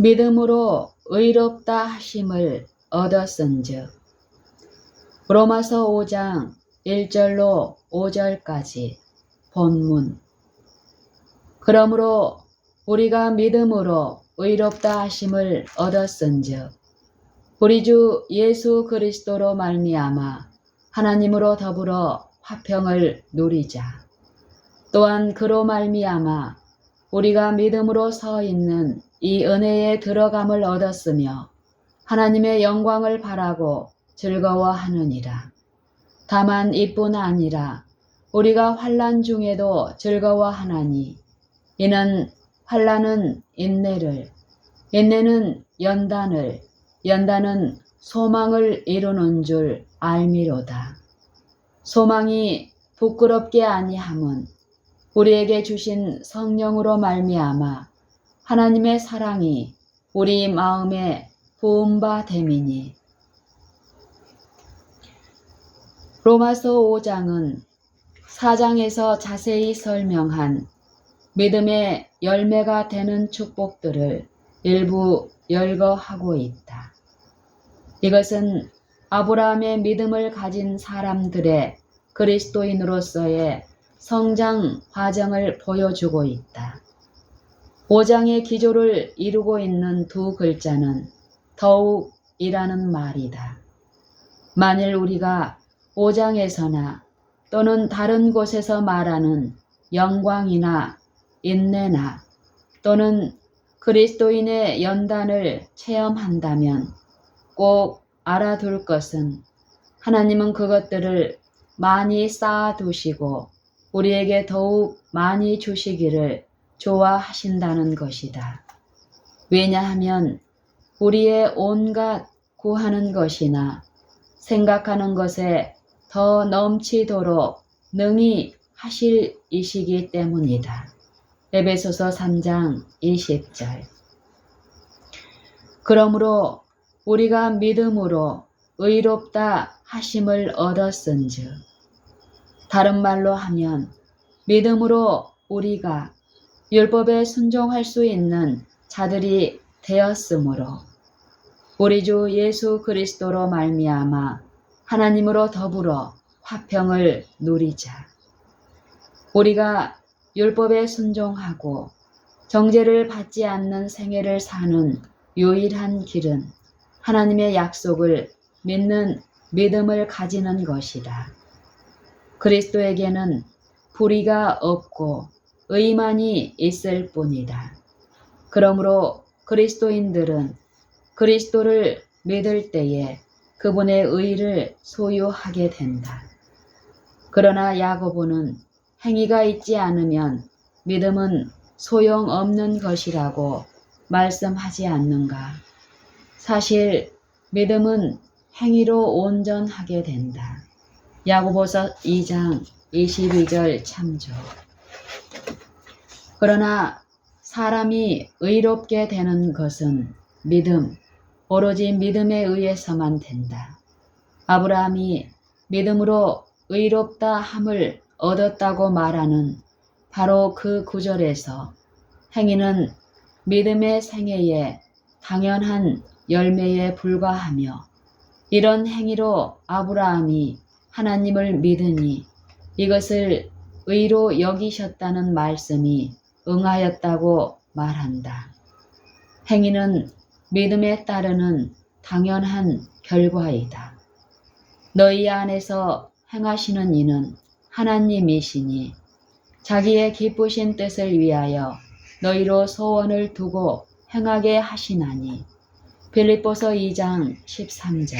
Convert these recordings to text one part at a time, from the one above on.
믿음으로 의롭다 하심을 얻었은즉. 로마서 5장 1절로 5절까지 본문. 그러므로 우리가 믿음으로 의롭다 하심을 얻었은즉 우리 주 예수 그리스도로 말미암아 하나님으로 더불어 화평을 누리자. 또한 그로 말미암아 우리가 믿음으로 서 있는 이 은혜에 들어감을 얻었으며 하나님의 영광을 바라고 즐거워하느니라. 다만 이뿐 아니라 우리가 환난 중에도 즐거워하나니 이는 환난은 인내를, 인내는 연단을, 연단은 소망을 이루는 줄 알미로다. 소망이 부끄럽게 아니함은 우리에게 주신 성령으로 말미암아 하나님의 사랑이 우리 마음에 부은 바 됨이니. 로마서 5장은 4장에서 자세히 설명한 믿음의 열매가 되는 축복들을 일부 열거하고 있다. 이것은 아브라함의 믿음을 가진 사람들의 그리스도인으로서의 성장 과정을 보여주고 있다. 5장의 기조를 이루고 있는 두 글자는 더욱이라는 말이다. 만일 우리가 5장에서나 또는 다른 곳에서 말하는 영광이나 인내나 또는 그리스도인의 연단을 체험한다면 꼭 알아둘 것은 하나님은 그것들을 많이 쌓아두시고 우리에게 더욱 많이 주시기를 좋아하신다는 것이다. 왜냐하면 우리의 온갖 구하는 것이나 생각하는 것에 더 넘치도록 능히 하실 이시기 때문이다. 에베소서 3장 20절. 그러므로 우리가 믿음으로 의롭다 하심을 얻었은즉. 다른 말로 하면 믿음으로 우리가 율법에 순종할 수 있는 자들이 되었으므로 우리 주 예수 그리스도로 말미암아 하나님으로 더불어 화평을 누리자. 우리가 율법에 순종하고 정죄를 받지 않는 생애를 사는 유일한 길은 하나님의 약속을 믿는 믿음을 가지는 것이다. 그리스도에게는 불의가 없고 의만이 있을 뿐이다. 그러므로 그리스도인들은 그리스도를 믿을 때에 그분의 의를 소유하게 된다. 그러나 야고보는 행위가 있지 않으면 믿음은 소용없는 것이라고 말씀하지 않는가? 사실 믿음은 행위로 온전하게 된다. 야고보서 2장 22절 참조. 그러나 사람이 의롭게 되는 것은 믿음, 오로지 믿음에 의해서만 된다. 아브라함이 믿음으로 의롭다 함을 얻었다고 말하는 바로 그 구절에서 행위는 믿음의 생애의 당연한 열매에 불과하며 이런 행위로 아브라함이 하나님을 믿으니 이것을 의로 여기셨다는 말씀이 응하였다고 말한다. 행위는 믿음에 따르는 당연한 결과이다. 너희 안에서 행하시는 이는 하나님이시니 자기의 기쁘신 뜻을 위하여 너희로 소원을 두고 행하게 하시나니. 빌립보서 2장 13절.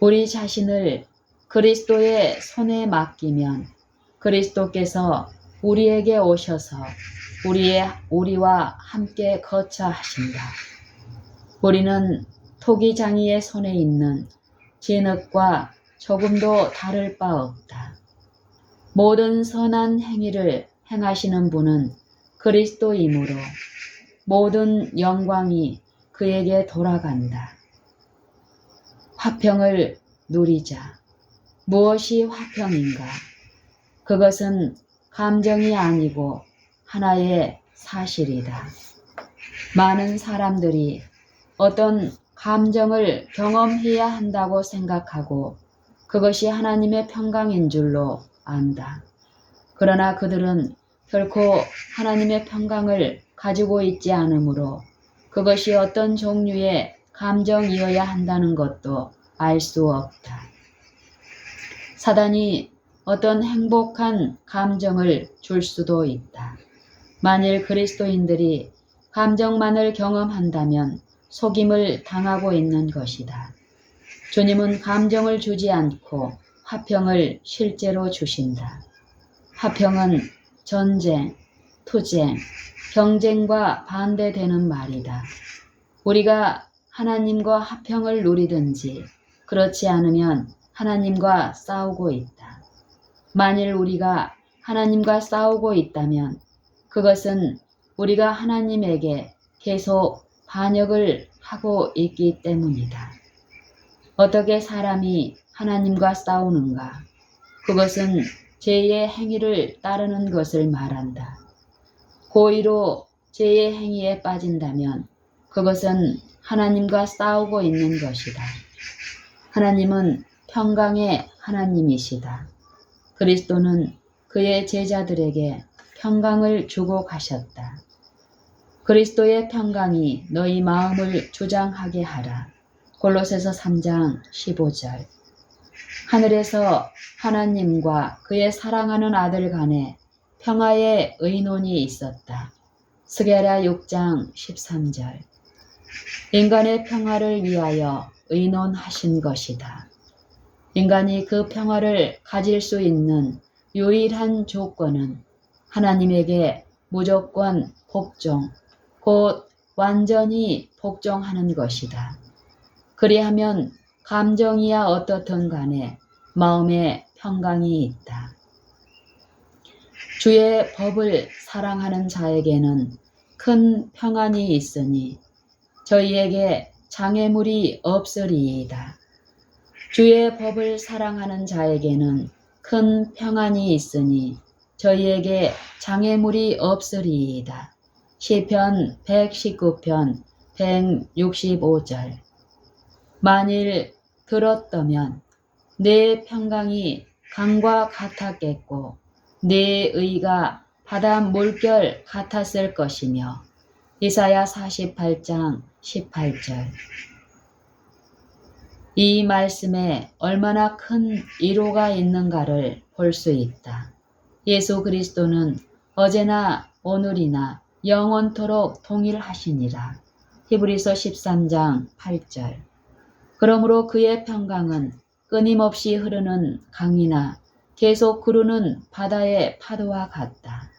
우리 자신을 그리스도의 손에 맡기면 그리스도께서 우리에게 오셔서 우리와 함께 거처하신다. 우리는 토기장이의 손에 있는 진흙과 조금도 다를 바 없다. 모든 선한 행위를 행하시는 분은 그리스도이므로 모든 영광이 그에게 돌아간다. 화평을 누리자. 무엇이 화평인가? 그것은 감정이 아니고 하나의 사실이다. 많은 사람들이 어떤 감정을 경험해야 한다고 생각하고 그것이 하나님의 평강인 줄로 안다. 그러나 그들은 결코 하나님의 평강을 가지고 있지 않으므로 그것이 어떤 종류의 감정이어야 한다는 것도 알 수 없다. 사단이 어떤 행복한 감정을 줄 수도 있다. 만일 그리스도인들이 감정만을 경험한다면 속임을 당하고 있는 것이다. 주님은 감정을 주지 않고 화평을 실제로 주신다. 화평은 전쟁, 투쟁, 경쟁과 반대되는 말이다. 우리가 하나님과 화평을 누리든지 그렇지 않으면 하나님과 싸우고 있다. 만일 우리가 하나님과 싸우고 있다면 그것은 우리가 하나님에게 계속 반역을 하고 있기 때문이다. 어떻게 사람이 하나님과 싸우는가? 그것은 죄의 행위를 따르는 것을 말한다. 고의로 죄의 행위에 빠진다면 그것은 하나님과 싸우고 있는 것이다. 하나님은 평강의 하나님이시다. 그리스도는 그의 제자들에게 평강을 주고 가셨다. 그리스도의 평강이 너희 마음을 주장하게 하라. 골로새서 3장 15절. 하늘에서 하나님과 그의 사랑하는 아들 간에 평화의 의논이 있었다. 스가랴 6장 13절. 인간의 평화를 위하여 의논하신 것이다. 인간이 그 평화를 가질 수 있는 유일한 조건은 하나님에게 무조건 복종, 곧 완전히 복종하는 것이다. 그리하면 감정이야 어떻든 간에 마음에 평강이 있다. 주의 법을 사랑하는 자에게는 큰 평안이 있으니 저희에게 장애물이 없으리이다. 주의 법을 사랑하는 자에게는 큰 평안이 있으니 저희에게 장애물이 없으리이다. 시편 119편 165절. 만일 들었다면 내 평강이 강과 같았겠고 내 의가 바다 물결 같았을 것이며 이사야 48장 18절. 이 말씀에 얼마나 큰 위로가 있는가를 볼 수 있다. 예수 그리스도는 어제나 오늘이나 영원토록 동일하시니라. 히브리서 13장 8절. 그러므로 그의 평강은 끊임없이 흐르는 강이나 계속 구르는 바다의 파도와 같다.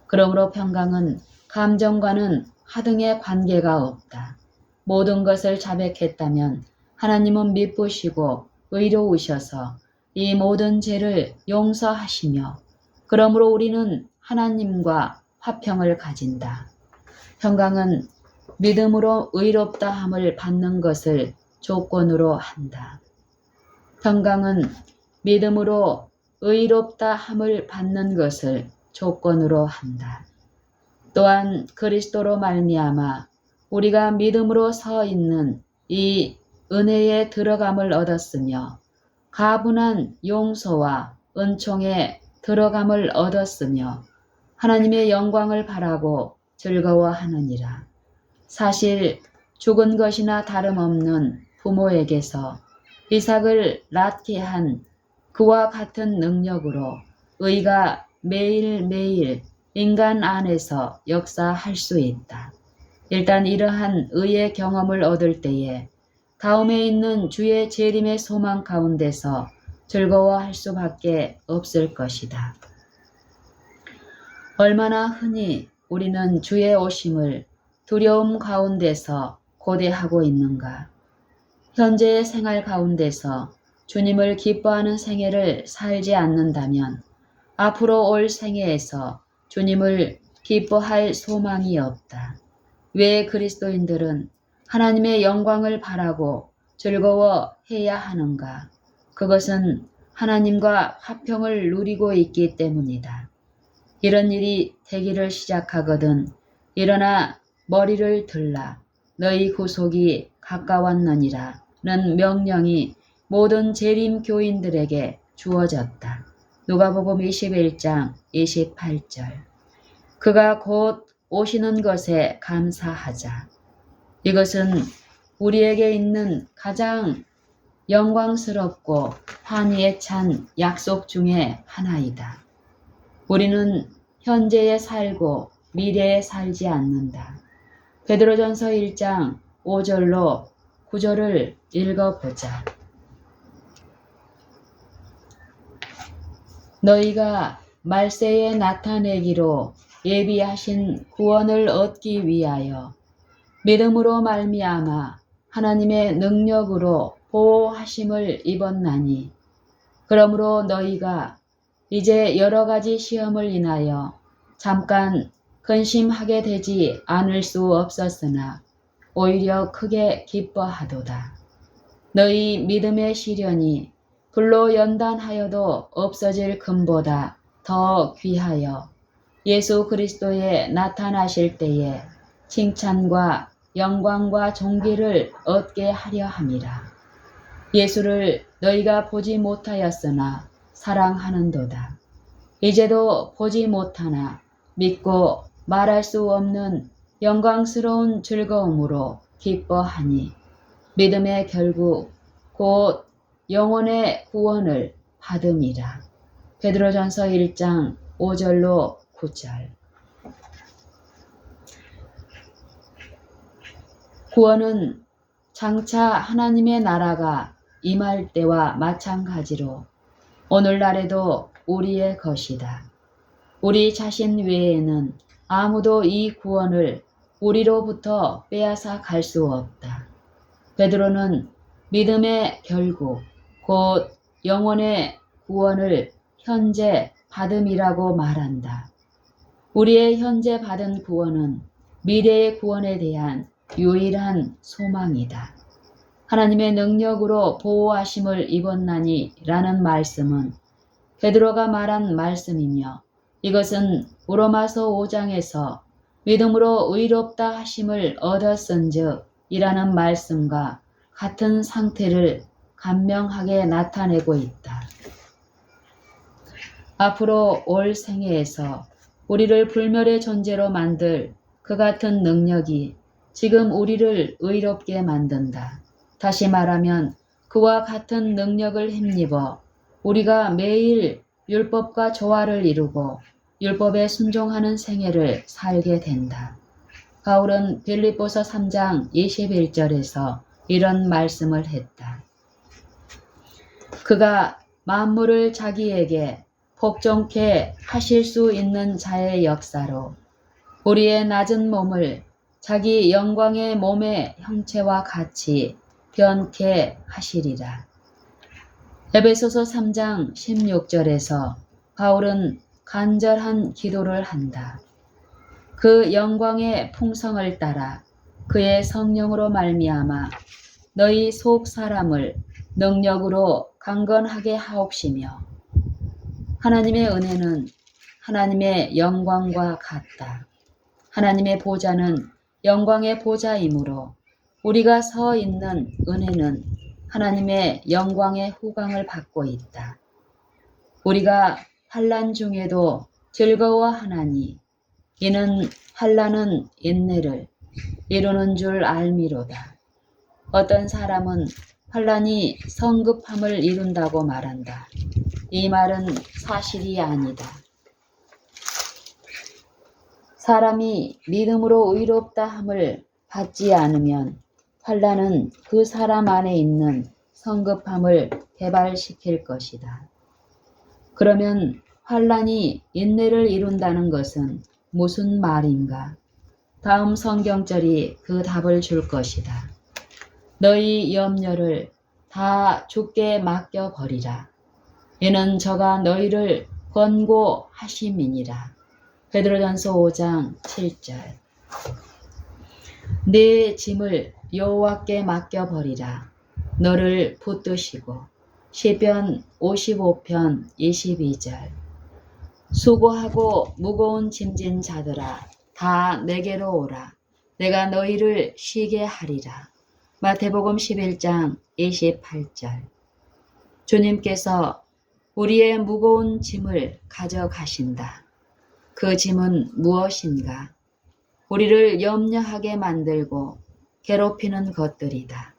그러므로 평강은 감정과는 하등의 관계가 없다. 모든 것을 자백했다면 하나님은 미쁘시고 의로우셔서 이 모든 죄를 용서하시며 그러므로 우리는 하나님과 화평을 가진다. 평강은 믿음으로 의롭다 함을 받는 것을 조건으로 한다. 평강은 믿음으로 의롭다 함을 받는 것을 조건으로 한다. 또한 그리스도로 말미암아 우리가 믿음으로 서 있는 이 은혜에 들어감을 얻었으며 가분한 용서와 은총에 들어감을 얻었으며 하나님의 영광을 바라고 즐거워하느니라. 사실 죽은 것이나 다름없는 부모에게서 이삭을 낳게 한 그와 같은 능력으로 의가 매일매일 인간 안에서 역사할 수 있다. 일단 이러한 의의 경험을 얻을 때에 다음에 있는 주의 재림의 소망 가운데서 즐거워할 수밖에 없을 것이다. 얼마나 흔히 우리는 주의 오심을 두려움 가운데서 고대하고 있는가. 현재의 생활 가운데서 주님을 기뻐하는 생애를 살지 않는다면 앞으로 올 생애에서 주님을 기뻐할 소망이 없다. 왜 그리스도인들은 하나님의 영광을 바라고 즐거워해야 하는가? 그것은 하나님과 화평을 누리고 있기 때문이다. 이런 일이 되기를 시작하거든 일어나 머리를 들라 너희 구속이 가까웠느니라 는 명령이 모든 재림 교인들에게 주어졌다. 누가복음 21장 28절. 그가 곧 오시는 것에 감사하자. 이것은 우리에게 있는 가장 영광스럽고 환희에 찬 약속 중에 하나이다. 우리는 현재에 살고 미래에 살지 않는다. 베드로전서 1장 5절로 9절을 읽어보자. 너희가 말세에 나타내기로 예비하신 구원을 얻기 위하여 믿음으로 말미암아 하나님의 능력으로 보호하심을 입었나니 그러므로 너희가 이제 여러 가지 시험을 인하여 잠깐 근심하게 되지 않을 수 없었으나 오히려 크게 기뻐하도다. 너희 믿음의 시련이 불로 연단하여도 없어질 금보다 더 귀하여 예수 그리스도에 나타나실 때에 칭찬과 영광과 존귀를 얻게 하려 함이라. 예수를 너희가 보지 못하였으나 사랑하는도다. 이제도 보지 못하나 믿고 말할 수 없는 영광스러운 즐거움으로 기뻐하니 믿음의 결국 곧 영혼의 구원을 받음이라. 베드로전서 1장 5절로 9절. 구원은 장차 하나님의 나라가 임할 때와 마찬가지로 오늘날에도 우리의 것이다. 우리 자신 외에는 아무도 이 구원을 우리로부터 빼앗아 갈 수 없다. 베드로는 믿음의 결국 곧 영혼의 구원을 현재 받음이라고 말한다. 우리의 현재 받은 구원은 미래의 구원에 대한 유일한 소망이다. 하나님의 능력으로 보호하심을 입었나니 라는 말씀은 베드로가 말한 말씀이며 이것은 로마서 5장에서 믿음으로 의롭다 하심을 얻었은즉 이라는 말씀과 같은 상태를 간명하게 나타내고 있다. 앞으로 올 생애에서 우리를 불멸의 존재로 만들 그 같은 능력이 지금 우리를 의롭게 만든다. 다시 말하면 그와 같은 능력을 힘입어 우리가 매일 율법과 조화를 이루고 율법에 순종하는 생애를 살게 된다. 바울은 빌립보서 3장 21절에서 이런 말씀을 했다. 그가 만물을 자기에게 복종케 하실 수 있는 자의 역사로 우리의 낮은 몸을 자기 영광의 몸의 형체와 같이 변케 하시리라. 에베소서 3장 16절에서 바울은 간절한 기도를 한다. 그 영광의 풍성을 따라 그의 성령으로 말미암아 너희 속 사람을 능력으로 강건하게 하옵시며 하나님의 은혜는 하나님의 영광과 같다. 하나님의 보좌는 영광의 보좌이므로 우리가 서 있는 은혜는 하나님의 영광의 후광을 받고 있다. 우리가 환난 중에도 즐거워하나니 이는 환난은 인내를 이루는 줄 알미로다. 어떤 사람은 환난이 성급함을 이룬다고 말한다. 이 말은 사실이 아니다. 사람이 믿음으로 의롭다 함을 받지 않으면 환난은 그 사람 안에 있는 성급함을 개발시킬 것이다. 그러면 환난이 인내를 이룬다는 것은 무슨 말인가? 다음 성경절이 그 답을 줄 것이다. 너희 염려를 다 주께 맡겨버리라. 이는 저가 너희를 권고하심이니라. 베드로전서 5장 7절. 네 짐을 여호와께 맡겨버리라. 너를 붙드시고. 시편 55편 22절. 수고하고 무거운 짐진 자들아 다 내게로 오라. 내가 너희를 쉬게 하리라. 마태복음 11장 28절. 주님께서 우리의 무거운 짐을 가져가신다. 그 짐은 무엇인가? 우리를 염려하게 만들고 괴롭히는 것들이다.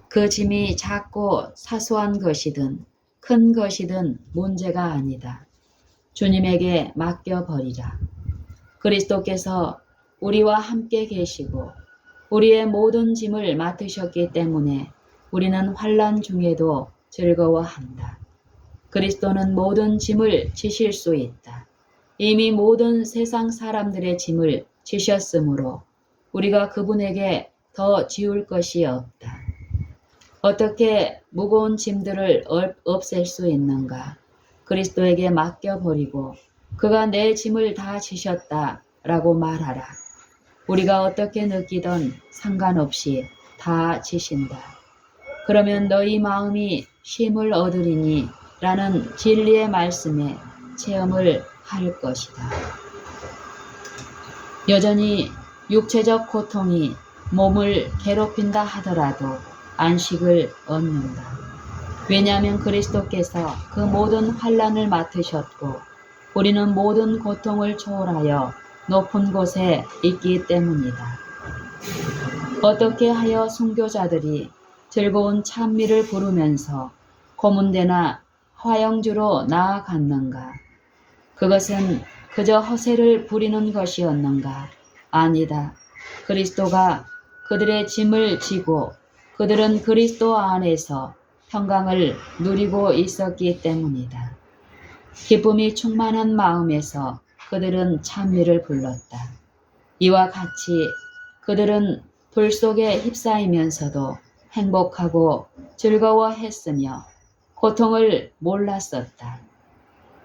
그 짐이 작고 사소한 것이든 큰 것이든 문제가 아니다. 주님에게 맡겨버리라. 그리스도께서 우리와 함께 계시고 우리의 모든 짐을 맡으셨기 때문에 우리는 환난 중에도 즐거워한다. 그리스도는 모든 짐을 지실 수 있다. 이미 모든 세상 사람들의 짐을 지셨으므로 우리가 그분에게 더 지울 것이 없다. 어떻게 무거운 짐들을 없앨 수 있는가? 그리스도에게 맡겨버리고 그가 내 짐을 다 지셨다 라고 말하라. 우리가 어떻게 느끼던 상관없이 다 지신다. 그러면 너희 마음이 쉼을 얻으리니 라는 진리의 말씀에 체험을 할 것이다. 여전히 육체적 고통이 몸을 괴롭힌다 하더라도 안식을 얻는다. 왜냐하면 그리스도께서 그 모든 환난을 맡으셨고 우리는 모든 고통을 초월하여 높은 곳에 있기 때문이다. 어떻게 하여 순교자들이 즐거운 찬미를 부르면서 고문대나 화영주로 나아갔는가? 그것은 그저 허세를 부리는 것이었는가? 아니다. 그리스도가 그들의 짐을 지고 그들은 그리스도 안에서 평강을 누리고 있었기 때문이다. 기쁨이 충만한 마음에서 그들은 찬미를 불렀다. 이와 같이 그들은 불 속에 휩싸이면서도 행복하고 즐거워했으며 고통을 몰랐었다.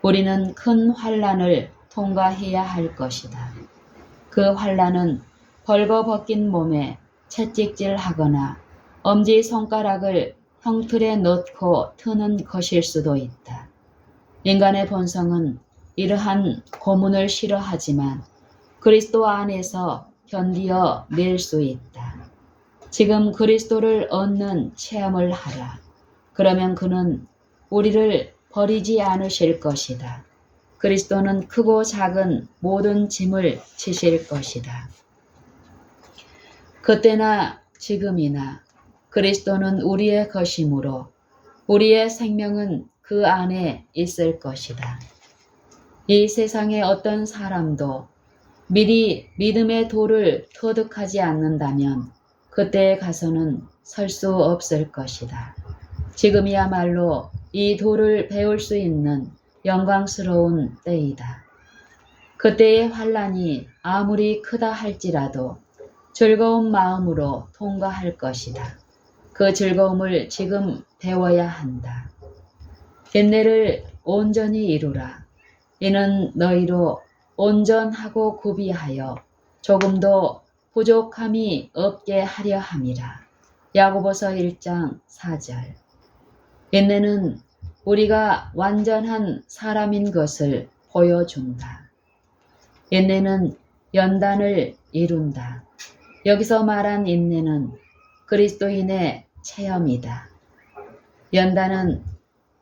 우리는 큰 환난을 통과해야 할 것이다. 그 환난은 벌거벗긴 몸에 채찍질하거나 엄지손가락을 형틀에 넣고 트는 것일 수도 있다. 인간의 본성은 이러한 고문을 싫어하지만 그리스도 안에서 견디어 낼 수 있다. 지금 그리스도를 얻는 체험을 하라. 그러면 그는 우리를 버리지 않으실 것이다. 그리스도는 크고 작은 모든 짐을 지실 것이다. 그때나 지금이나 그리스도는 우리의 것이므로 우리의 생명은 그 안에 있을 것이다. 이 세상의 어떤 사람도 미리 믿음의 돌을 터득하지 않는다면 그때에 가서는 설 수 없을 것이다. 지금이야말로 이 돌을 배울 수 있는 영광스러운 때이다. 그때의 환난이 아무리 크다 할지라도 즐거운 마음으로 통과할 것이다. 그 즐거움을 지금 배워야 한다. 인내를 온전히 이루라. 이는 너희로 온전하고 구비하여 조금도 부족함이 없게 하려 함이라. 야고보서 1장 4절. 인내는 우리가 완전한 사람인 것을 보여준다. 인내는 연단을 이룬다. 여기서 말한 인내는 그리스도인의 체험이다. 연단은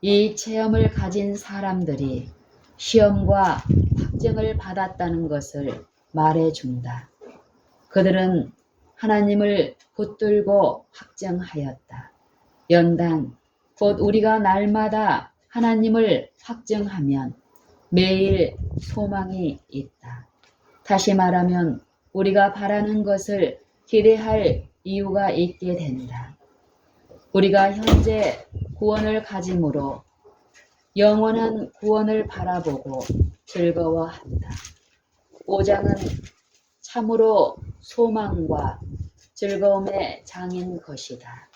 이 체험을 가진 사람들이 시험과 확증을 받았다는 것을 말해준다. 그들은 하나님을 붙들고 확증하였다. 연단, 곧 우리가 날마다 하나님을 확증하면 매일 소망이 있다. 다시 말하면 우리가 바라는 것을 기대할 이유가 있게 된다. 우리가 현재 구원을 가짐으로 영원한 구원을 바라보고 즐거워한다. 5장은 참으로 소망과 즐거움의 장인 것이다.